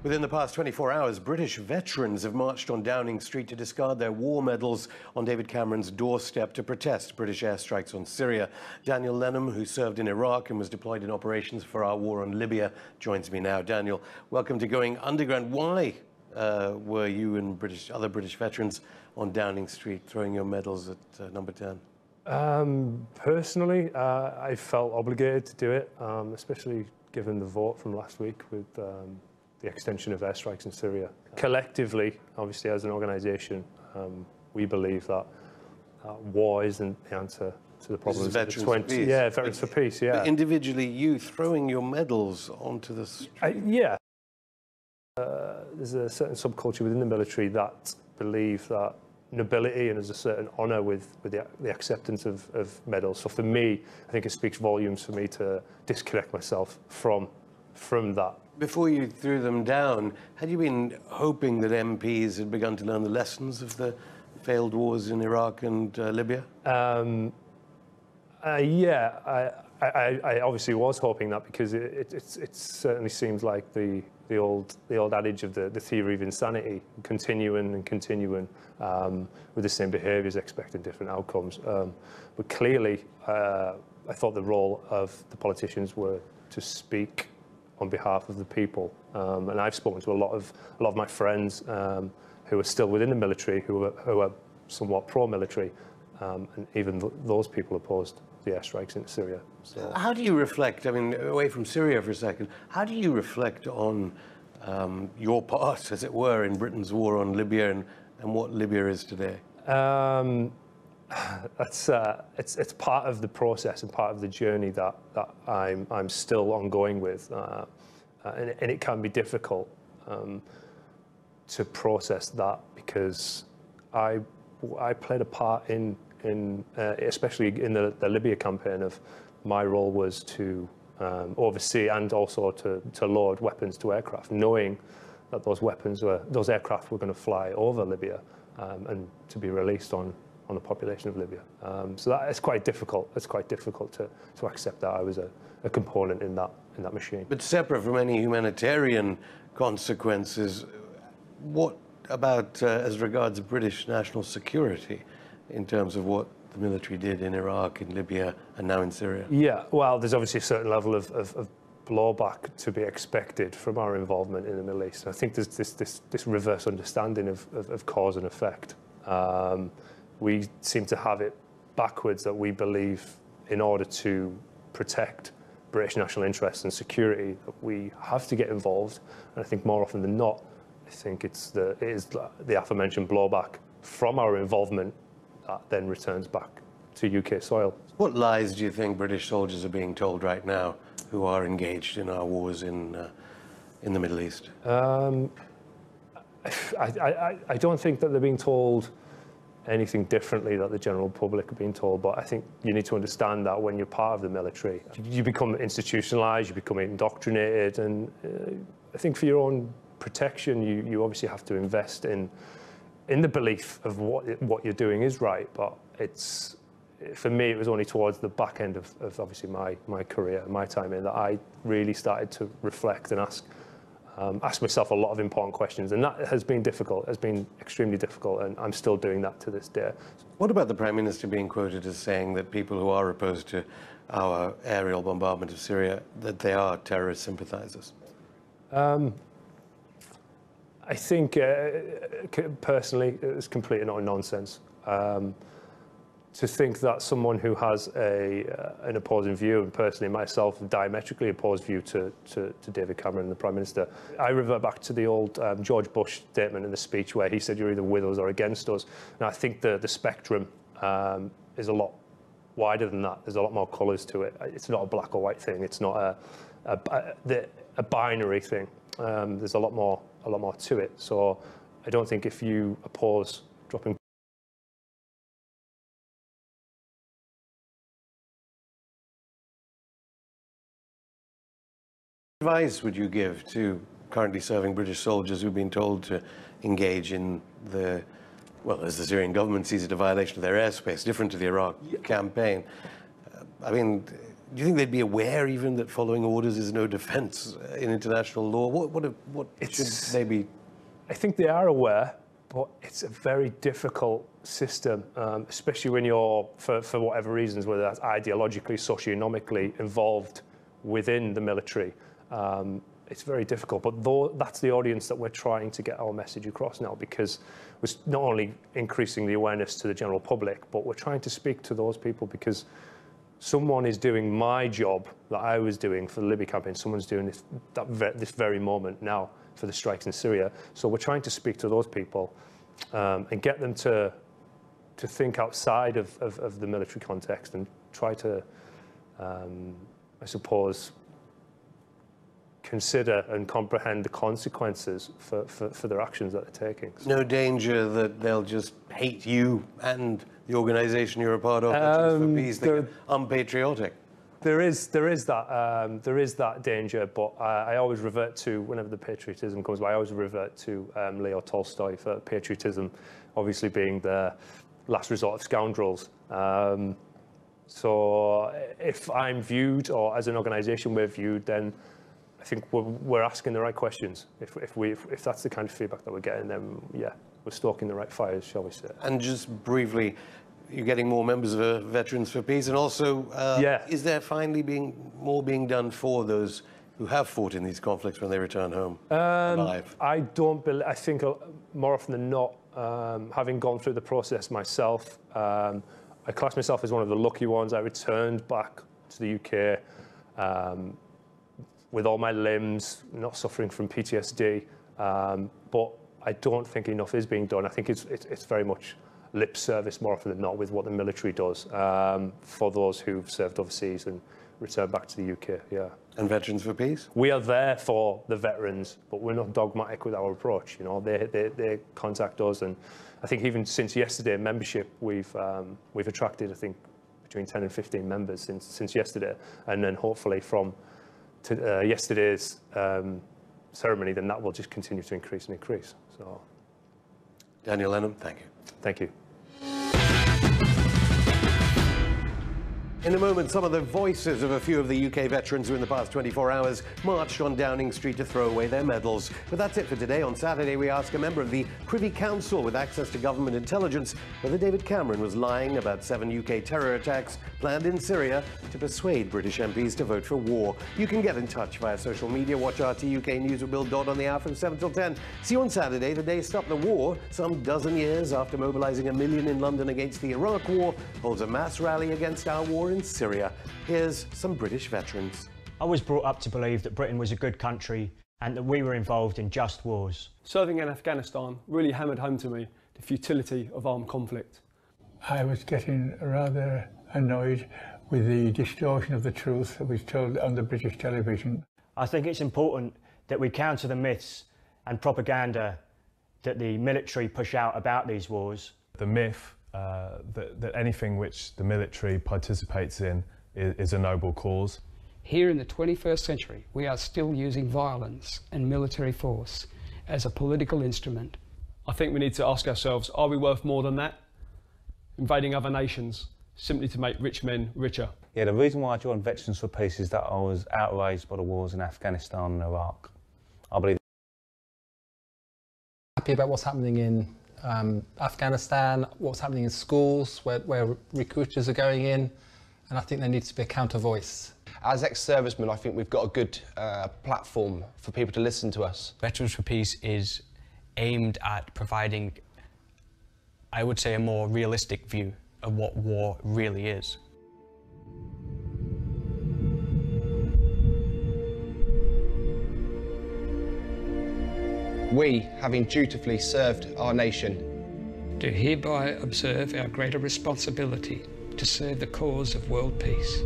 Within the past 24 hours, British veterans have marched on Downing Street to discard their war medals on David Cameron's doorstep to protest British airstrikes on Syria. Daniel Lenham, who served in Iraq and was deployed in operations for our war on Libya, joins me now. Daniel, welcome to Going Underground. Why were you and other British veterans on Downing Street throwing your medals at Number 10? Personally, I felt obligated to do it, especially given the vote from last week with the extension of airstrikes in Syria. Collectively, obviously as an organisation, we believe that war isn't the answer to the problems of the 20s. Yeah, Veterans for Peace, yeah. But individually, you throwing your medals onto the street? Yeah. There's a certain subculture within the military that believe that nobility and there's a certain honour with the acceptance of medals. So for me, I think it speaks volumes for me to disconnect myself from that. Before you threw them down, had you been hoping that MPs had begun to learn the lessons of the failed wars in Iraq and Libya? Yeah, I obviously was hoping that because it certainly seems like the old adage of the theory of insanity, continuing and continuing with the same behaviours, expecting different outcomes. But clearly, I thought the role of the politicians were to speak on behalf of the people, and I've spoken to a lot of my friends who are still within the military, who are somewhat pro-military, and even those people opposed the airstrikes into Syria. So, how do you reflect? I mean, away from Syria for a second. How do you reflect on your part, as it were, in Britain's war on Libya and what Libya is today? It's part of the process and part of the journey that I'm still ongoing with, and it can be difficult to process that because I played a part in especially in the Libya campaign. Of my role was to oversee and also to load weapons to aircraft, knowing that those aircraft were going to fly over Libya and to be released on the population of Libya. So that is quite difficult. It's quite difficult to accept that I was a component in that machine. But separate from any humanitarian consequences, what about as regards British national security in terms of what the military did in Iraq, in Libya, and now in Syria? Yeah, well, there's obviously a certain level of blowback to be expected from our involvement in the Middle East. I think there's this reverse understanding of cause and effect. We seem to have it backwards, that we believe in order to protect British national interests and security that we have to get involved. And I think more often than not, I think it is the aforementioned blowback from our involvement that then returns back to UK soil. What lies do you think British soldiers are being told right now who are engaged in our wars in the Middle East? I don't think that they're being told anything differently that the general public are being told, but I think you need to understand that when you're part of the military, you become institutionalized, you become indoctrinated, and I think for your own protection, you obviously have to invest in the belief of what you're doing is right. But for me, it was only towards the back end of obviously my career, my time in, that I really started to reflect and ask myself a lot of important questions, and that has been difficult, has been extremely difficult, and I'm still doing that to this day. What about the Prime Minister being quoted as saying that people who are opposed to our aerial bombardment of Syria, that they are terrorist sympathizers? I think, personally, it's completely not nonsense. To think that someone who has an opposing view, and personally myself, a diametrically opposed view to David Cameron, the Prime Minister, I revert back to the old George Bush statement in the speech where he said you're either with us or against us. And I think the spectrum is a lot wider than that. There's a lot more colours to it. It's not a black or white thing. It's not a binary thing. There's a lot more to it. So I don't think if you oppose dropping advice would you give to currently serving British soldiers who've been told to engage in as the Syrian government sees it, a violation of their airspace, different to the Iraq campaign? I mean, Do you think they'd be aware even that following orders is no defence in international law? What should they be? I think they are aware, but it's a very difficult system, especially when you're, for whatever reasons, whether that's ideologically, socioeconomically involved within the military. It's very difficult, but that's the audience that we're trying to get our message across now, because we're not only increasing the awareness to the general public, but we're trying to speak to those people, because someone is doing my job that I was doing for the Libya campaign. Someone's doing this very moment now for the strikes in Syria. So we're trying to speak to those people and get them to think outside of the military context and try to, I suppose, consider and comprehend the consequences for their actions that they're taking. So. No danger that they'll just hate you and the organisation you're a part of, Veterans for Peace, they're unpatriotic. There is that danger, but I always revert to, whenever the patriotism comes by, I always revert to Leo Tolstoy for patriotism, obviously being the last resort of scoundrels. So if I'm viewed, or as an organisation we're viewed, then I think we're asking the right questions. If that's the kind of feedback that we're getting, then yeah, we're stoking the right fires, shall we say. And just briefly, you're getting more members of Veterans for Peace, and also, is there finally being done for those who have fought in these conflicts when they return home alive? I don't believe. I think more often than not, having gone through the process myself, I class myself as one of the lucky ones. I returned back to the UK with all my limbs, not suffering from PTSD, but I don't think enough is being done. I think it's very much lip service more often than not with what the military does for those who've served overseas and returned back to the UK. Yeah. And Veterans for Peace? We are there for the veterans, but we're not dogmatic with our approach. You know, they contact us, and I think even since yesterday, membership we've attracted, I think, between 10 and 15 members since yesterday, and then hopefully from yesterday's ceremony, then that will just continue to increase and increase. So, Daniel Lennon, thank you. Thank you. In a moment, some of the voices of a few of the UK veterans who in the past 24 hours marched on Downing Street to throw away their medals. But that's it for today. On Saturday, we ask a member of the Privy Council with access to government intelligence whether David Cameron was lying about 7 UK terror attacks planned in Syria to persuade British MPs to vote for war. You can get in touch via social media. Watch RT UK News with Bill Dodd on the hour from 7 till 10. See you on Saturday, the day stopped the war. Some dozen years after mobilising 1 million in London against the Iraq War, holds a mass rally against our war in Syria. Here's some British veterans. I was brought up to believe that Britain was a good country and that we were involved in just wars. Serving in Afghanistan really hammered home to me the futility of armed conflict. I was getting rather annoyed with the distortion of the truth that was told on the British television. I think it's important that we counter the myths and propaganda that the military push out about these wars. The myth that anything which the military participates in is a noble cause. Here in the 21st century, we are still using violence and military force as a political instrument. I think we need to ask ourselves, are we worth more than that? Invading other nations simply to make rich men richer. Yeah, the reason why I joined Veterans for Peace is that I was outraged by the wars in Afghanistan and Iraq. I believe happy about what's happening in Afghanistan, what's happening in schools where recruiters are going in, and I think there needs to be a counter voice. As ex-servicemen, I think we've got a good platform for people to listen to us. Veterans for Peace is aimed at providing, I would say, a more realistic view of what war really is. We, having dutifully served our nation, do hereby observe our greater responsibility to serve the cause of world peace.